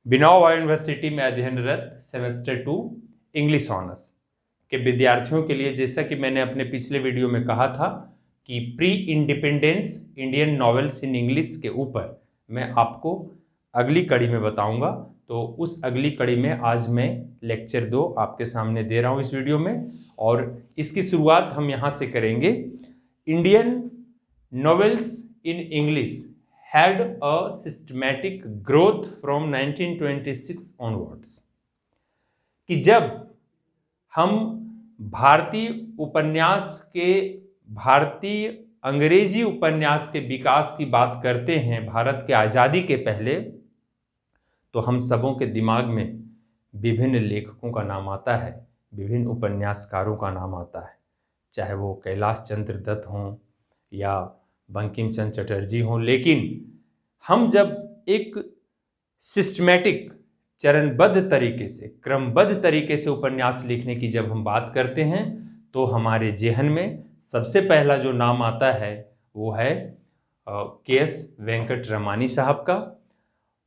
बिनोवा university में अध्ययनरत semester 2 English honours के विद्यार्थियों के लिए, जैसा कि मैंने अपने पिछले वीडियो में कहा था कि pre independence Indian novels in English के ऊपर मैं आपको अगली कड़ी में बताऊंगा। तो उस अगली कड़ी में आज मैं लेक्चर 2 आपके सामने दे रहा हूं इस वीडियो में, और इसकी शुरुआत हम यहां से करेंगे। Indian novels in English had a systematic growth from 1926 onwards, कि जब हम भारतीय अंग्रेजी उपन्यास के विकास की बात करते हैं भारत के आज़ादी के पहले, तो हम सबों के दिमाग में विभिन्न लेखकों का नाम आता है, विभिन्न उपन्यासकारों का नाम आता है, चाहे वो कैलाश चंद्र दत्त हों या बंकिम चंद्र चटर्जी हों। लेकिन हम जब एक सिस्टमैटिक चरणबद्ध तरीके से, क्रमबद्ध तरीके से उपन्यास लिखने की जब हम बात करते हैं, तो हमारे जेहन में सबसे पहला जो नाम आता है वो है के.एस. वेंकट रमानी साहब का।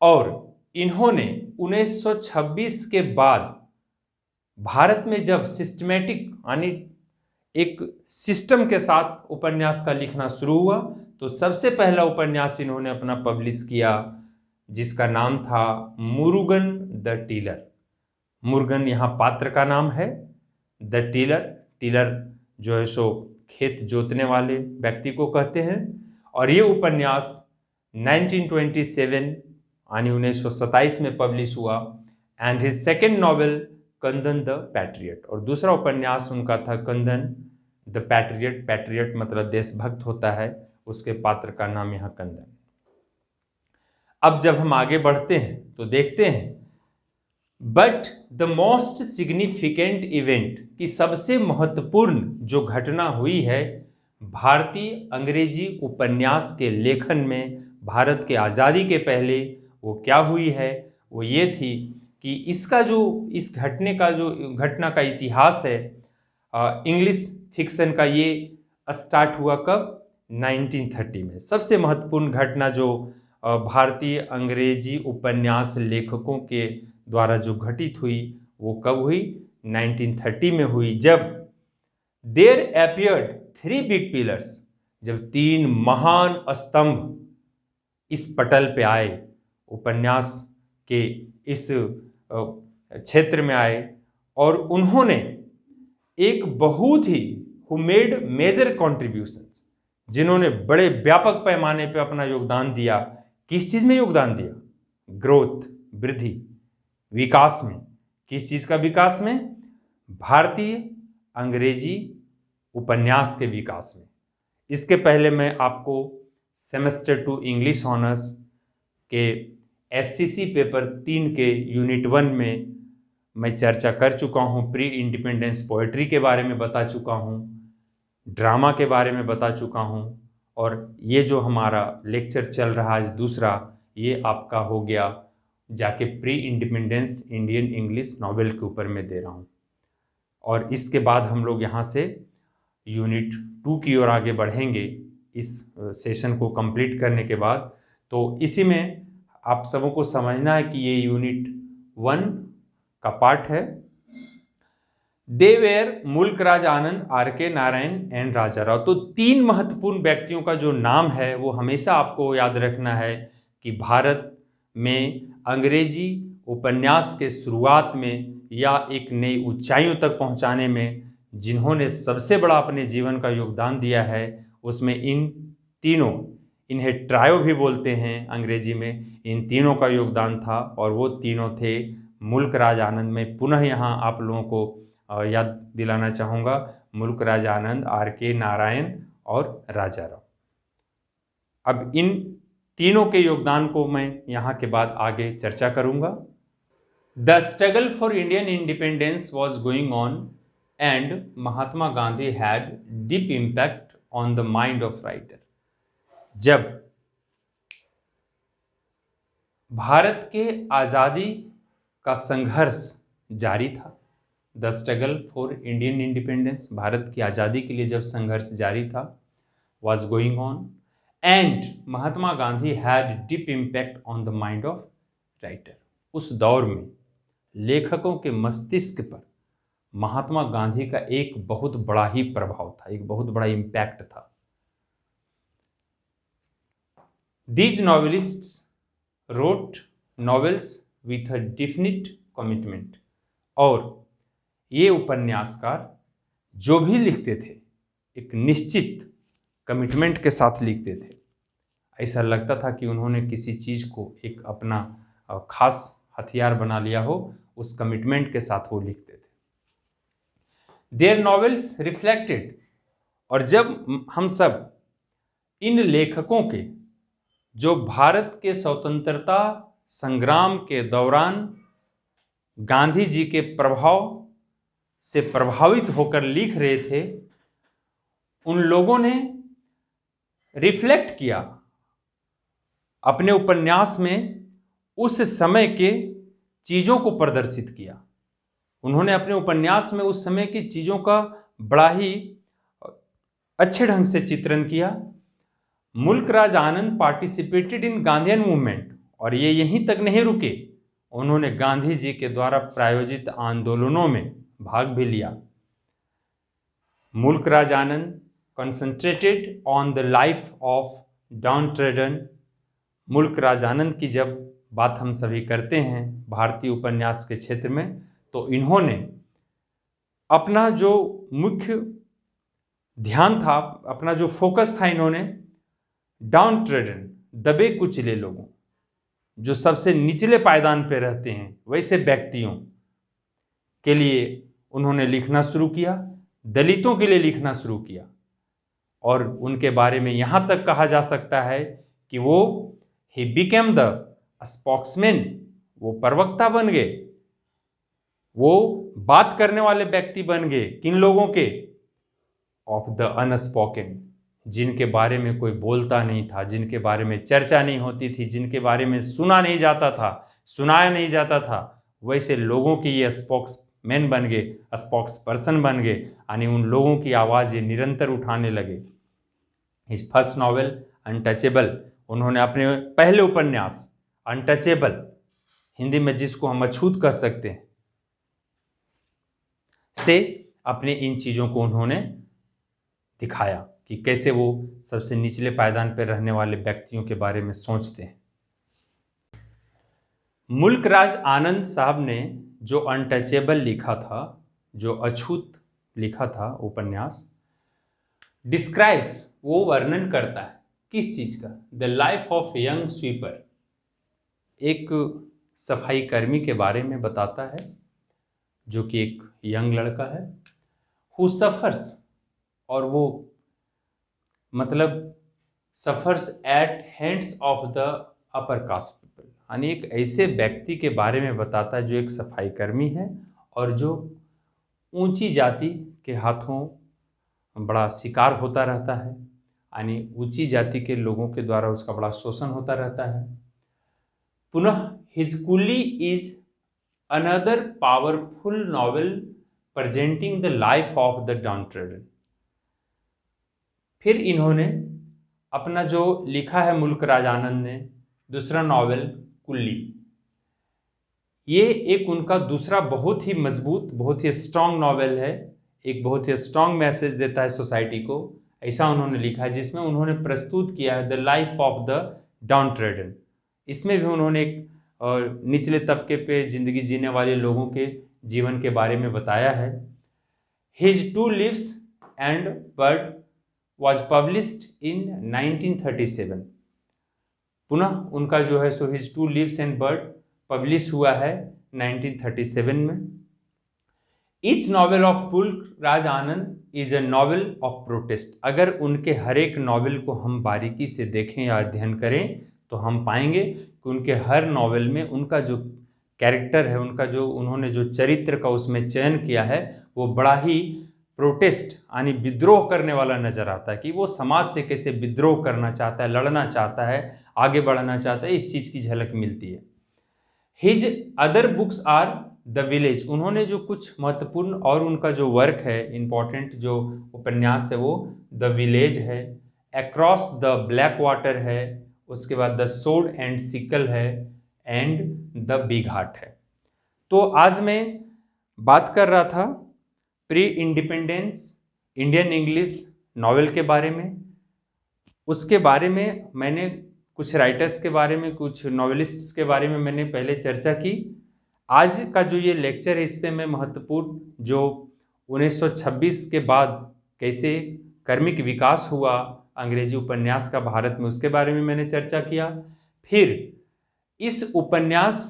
और इन्होंने 1926 के बाद भारत में जब सिस्टमैटिक यानी एक सिस्टम के साथ उपन्यास का लिखना शुरू हुआ, तो सबसे पहला उपन्यास इन्होंने अपना पब्लिश किया जिसका नाम था मुरुगन द टीलर। मुरुगन यहाँ पात्र का नाम है, द टीलर, टीलर जो है सो खेत जोतने वाले व्यक्ति को कहते हैं। और ये उपन्यास 1927 यानी 1927 में पब्लिश हुआ। And his second novel Kandan the patriot, और दूसरा उपन्यास उनका था कंदन द पैट्रियट। पैट्रियट मतलब देशभक्त होता है, उसके पात्र का नाम यहाँ कंदन। अब जब हम आगे बढ़ते हैं तो देखते हैं, but the most significant event, की सबसे महत्वपूर्ण जो घटना हुई है भारतीय अंग्रेजी उपन्यास के लेखन में भारत के आज़ादी के पहले, वो क्या हुई है, वो ये थी कि इस घटना का इतिहास है इंग्लिश फिक्शन का, ये स्टार्ट हुआ कब, 1930 में। सबसे महत्वपूर्ण घटना जो भारतीय अंग्रेजी उपन्यास लेखकों के द्वारा जो घटित हुई वो कब हुई, 1930 में हुई, जब देयर अपीयर्ड 3 बिग पिलर्स, जब 3 महान स्तंभ इस पटल पे आए, उपन्यास के इस क्षेत्र में आए, और उन्होंने एक बहुत ही हु मेड मेजर कॉन्ट्रीब्यूशंस, जिन्होंने बड़े व्यापक पैमाने पे अपना योगदान दिया। किस चीज़ में योगदान दिया, ग्रोथ, वृद्धि, विकास में। किस चीज़ का विकास में, भारतीय अंग्रेजी उपन्यास के विकास में। इसके पहले मैं आपको सेमेस्टर 2 इंग्लिश ऑनर्स के एससीसी पेपर 3 के यूनिट 1 में मैं चर्चा कर चुका हूँ। प्री इंडिपेंडेंस पोएट्री के बारे में बता चुका हूँ, ड्रामा के बारे में बता चुका हूँ, और ये जो हमारा लेक्चर चल रहा है आज दूसरा, ये आपका हो गया जाके pre independence Indian English novel के ऊपर मैं दे रहा हूँ। और इसके बाद हम लोग यहाँ से यूनिट 2 की ओर आगे बढ़ेंगे इस सेशन को कंप्लीट करने के बाद। तो इसी में आप सबों को समझना है कि ये यूनिट 1 का पार्ट है। दे वेर मुल्क राज आनंद, आर.के. नारायण एंड राजा राव। तो 3 महत्वपूर्ण व्यक्तियों का जो नाम है वो हमेशा आपको याद रखना है कि भारत में अंग्रेजी उपन्यास के शुरुआत में या एक नई ऊंचाइयों तक पहुंचाने में जिन्होंने सबसे बड़ा अपने जीवन का योगदान दिया है, उसमें इन तीनों, इन्हें ट्रायो भी बोलते हैं अंग्रेजी में, इन तीनों का योगदान था। और वो तीनों थे मुल्क राज आनंद। मैं पुनः यहाँ आप लोगों को याद दिलाना चाहूँगा, मुल्क राज आनंद, आर.के. नारायण और राजा राव। अब इन तीनों के योगदान को मैं यहाँ के बाद आगे चर्चा करूँगा। The struggle for Indian independence was going on and Mahatma Gandhi had deep impact on the mind of writer. जब भारत के आज़ादी का संघर्ष जारी था, the struggle for Indian independence, Bharat की आज़ादी के लिए जब संघर्ष जारी था, was going on and Mahatma Gandhi had deep impact on the mind of writer. उस दौर में लेखकों के मस्तिष्क पर महात्मा गांधी का एक बहुत बड़ा ही प्रभाव था, एक बहुत बड़ा इम्पैक्ट था। These novelists wrote novels with a definite commitment, और ये उपन्यासकार जो भी लिखते थे एक निश्चित कमिटमेंट के साथ लिखते थे। ऐसा लगता था कि उन्होंने किसी चीज़ को एक अपना खास हथियार बना लिया हो, उस कमिटमेंट के साथ वो लिखते थे। Their novels reflected, और जब हम सब इन लेखकों के जो भारत के स्वतंत्रता संग्राम के दौरान गांधी जी के प्रभाव से प्रभावित होकर लिख रहे थे, उन लोगों ने रिफ्लेक्ट किया अपने उपन्यास में, उस समय के चीज़ों को प्रदर्शित किया। उन्होंने अपने उपन्यास में उस समय की चीज़ों का बड़ा ही अच्छे ढंग से चित्रण किया। मुल्कराज आनंद पार्टिसिपेटेड इन गांधीयन मूवमेंट, और ये यहीं तक नहीं रुके, उन्होंने गांधी जी के द्वारा प्रायोजित आंदोलनों में भाग भी लिया। Mulkraj Anand concentrated on the life of downtrodden. Mulkraj Anand की जब बात हम सभी करते हैं भारतीय उपन्यास के क्षेत्र में, तो इन्होंने अपना जो मुख्य ध्यान था, अपना जो फोकस था, इन्होंने डाउन ट्रेडन, दबे कुचले लोगों, जो सबसे निचले पायदान पर रहते हैं, वैसे व्यक्तियों के लिए उन्होंने लिखना शुरू किया, दलितों के लिए लिखना शुरू किया। और उनके बारे में यहाँ तक कहा जा सकता है कि वो ही बिकेम द स्पोक्समैन, वो प्रवक्ता बन गए, वो बात करने वाले व्यक्ति बन गए। किन लोगों के? ऑफ द अनस्पोकन, जिनके बारे में कोई बोलता नहीं था, जिनके बारे में चर्चा नहीं होती थी, जिनके बारे में सुना नहीं जाता था, सुनाया नहीं जाता था, वैसे लोगों की ये स्पोक्समैन बन गए, स्पोक्स पर्सन बन गए, यानी उन लोगों की आवाज़ ये निरंतर उठाने लगे। हिज फर्स्ट नॉवेल अनटचेबल, उन्होंने अपने पहले उपन्यास अनटचेबल, हिंदी में जिसको हम अछूत कह सकते हैं, से अपने इन चीज़ों को उन्होंने दिखाया कि कैसे वो सबसे निचले पायदान पर रहने वाले व्यक्तियों के बारे में सोचते हैं। मुल्कराज आनंद साहब ने जो अनटचेबल लिखा था, जो अछूत लिखा था उपन्यास, डिस्क्राइब्स, वो वर्णन करता है किस चीज़ का? The life of young sweeper, एक सफाई कर्मी के बारे में बताता है, जो कि एक यंग लड़का है, हु सफर्स, और वो मतलब suffers at hands of the upper caste people, यानी एक ऐसे व्यक्ति के बारे में बताता है जो एक सफाई कर्मी है और जो ऊंची जाति के हाथों बड़ा शिकार होता रहता है, यानी ऊंची जाति के लोगों के द्वारा उसका बड़ा शोषण होता रहता है। पुनः his Coolie is another powerful novel presenting the life of the downtrodden. फिर इन्होंने अपना जो लिखा है मुल्कराज आनंद ने दूसरा नॉवेल कुल्ली, ये एक उनका दूसरा बहुत ही मजबूत, बहुत ही स्ट्रांग नॉवेल है, एक बहुत ही स्ट्रांग मैसेज देता है सोसाइटी को, ऐसा उन्होंने लिखा है, जिसमें उन्होंने प्रस्तुत किया है द लाइफ ऑफ द डाउनट्रेडन। इसमें भी उन्होंने एक निचले तबके पे जिंदगी जीने वाले लोगों के जीवन के बारे में बताया है। His to lives and bird was published in 1937। पुनः उनका जो है so his to lives and bird publish हुआ है 1937 में। Each novel of Mulk Raj Anand is a novel of protest. अगर उनके हर एक नॉवेल को हम बारीकी से देखें या अध्ययन करें तो हम पाएंगे कि उनके हर नॉवेल में उनका जो कैरेक्टर है, उनका जो उन्होंने जो चरित्र का उसमें चयन किया है, वो बड़ा ही प्रोटेस्ट यानी विद्रोह करने वाला नजर आता है, कि वो समाज से कैसे विद्रोह करना चाहता है, लड़ना चाहता है, आगे बढ़ना चाहता है, इस चीज़ की झलक मिलती है। His other books are the village. उन्होंने जो कुछ महत्वपूर्ण और उनका जो वर्क है, इम्पॉर्टेंट जो उपन्यास है, वो द विलेज है, अक्रॉस द ब्लैक वाटर है, उसके बाद द सोर्ड एंड सिकल है, एंड द बिग हार्ट है। तो आज मैं बात कर रहा था pre independence Indian English novel के बारे में। उसके बारे में मैंने कुछ राइटर्स के बारे में, कुछ नॉवेलिस्ट्स के बारे में मैंने पहले चर्चा की। आज का जो ये लेक्चर है, इस पे मैं महत्वपूर्ण जो 1926 के बाद कैसे क्रमिक विकास हुआ अंग्रेजी उपन्यास का भारत में, उसके बारे में मैंने चर्चा किया। फिर इस उपन्यास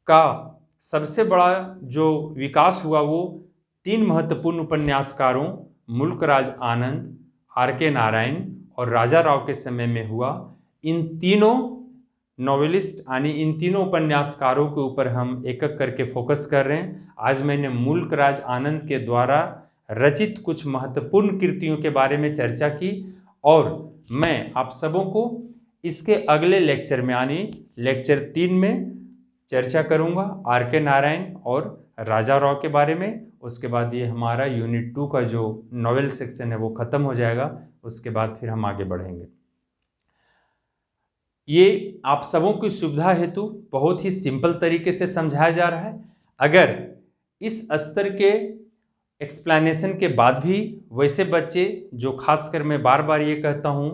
का सबसे बड़ा जो विकास हुआ वो 3 महत्वपूर्ण उपन्यासकारों मुल्कराज आनंद, R.K. नारायण और राजा राव के समय में हुआ। इन तीनों नॉवेलिस्ट यानी इन तीनों उपन्यासकारों के ऊपर हम एक एक करके फोकस कर रहे हैं। आज मैंने मुल्कराज आनंद के द्वारा रचित कुछ महत्वपूर्ण कृतियों के बारे में चर्चा की, और मैं आप सबों को इसके अगले लेक्चर में यानी लेक्चर 3 में चर्चा करूंगा R.K. नारायण और राजा राव के बारे में। उसके बाद ये हमारा यूनिट 2 का जो नॉवेल सेक्शन है वो ख़त्म हो जाएगा। उसके बाद फिर हम आगे बढ़ेंगे। ये आप सबों की सुविधा हेतु बहुत ही सिंपल तरीके से समझाया जा रहा है। अगर इस स्तर के एक्सप्लेनेशन के बाद भी वैसे बच्चे जो खासकर मैं बार बार ये कहता हूँ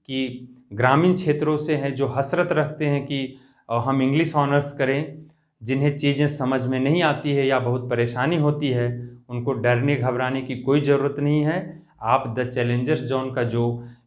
कि ग्रामीण क्षेत्रों से हैं, जो हसरत रखते हैं कि हम इंग्लिश ऑनर्स करें, जिन्हें चीज़ें समझ में नहीं आती है या बहुत परेशानी होती है, उनको डरने घबराने की कोई ज़रूरत नहीं है। आप द चैलेंजर्स जोन का जो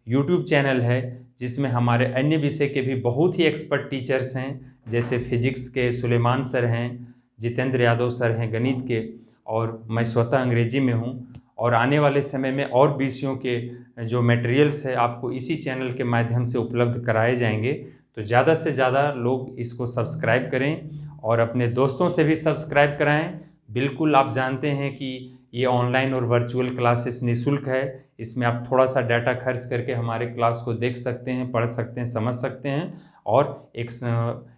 यूट्यूब चैनल है, जिसमें हमारे अन्य विषय के भी बहुत ही एक्सपर्ट टीचर्स हैं, जैसे फिजिक्स के सुलेमान सर हैं, जितेंद्र यादव सर हैं गणित के, और मैं स्वतः अंग्रेजी में हूँ। और आने वाले समय में और विषयों के जो मटेरियल्स है आपको इसी चैनल के माध्यम से उपलब्ध कराए जाएंगे। तो ज़्यादा से ज़्यादा लोग इसको सब्सक्राइब करें और अपने दोस्तों से भी सब्सक्राइब कराएं। बिल्कुल आप जानते हैं कि ये ऑनलाइन और वर्चुअल क्लासेस निःशुल्क है। इसमें आप थोड़ा सा डाटा खर्च करके हमारे क्लास को देख सकते हैं, पढ़ सकते हैं, समझ सकते हैं और एक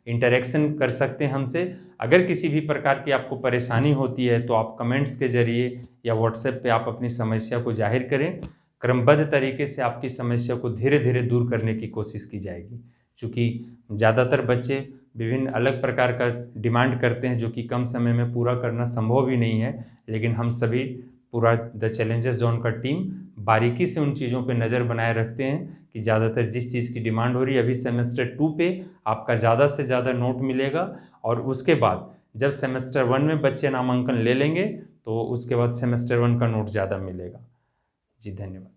इंटरेक्शन कर सकते हैं हमसे। अगर किसी भी प्रकार की आपको परेशानी होती है तो आप कमेंट्स के जरिए या व्हाट्सएप पे आप अपनी समस्या को जाहिर करें। क्रमबद्ध तरीके से आपकी समस्या को धीरे धीरे दूर करने की कोशिश की जाएगी। चूँकि ज़्यादातर बच्चे विभिन्न अलग प्रकार का डिमांड करते हैं जो कि कम समय में पूरा करना संभव ही नहीं है, लेकिन हम सभी पूरा द चैलेंजर्स जोन का टीम बारीकी से उन चीज़ों पे नज़र बनाए रखते हैं कि ज़्यादातर जिस चीज़ की डिमांड हो रही है, अभी सेमेस्टर 2 पे आपका ज़्यादा से ज़्यादा नोट मिलेगा, और उसके बाद जब सेमेस्टर 1 में बच्चे नामांकन ले लेंगे तो उसके बाद सेमेस्टर 1 का नोट ज़्यादा मिलेगा। जी धन्यवाद।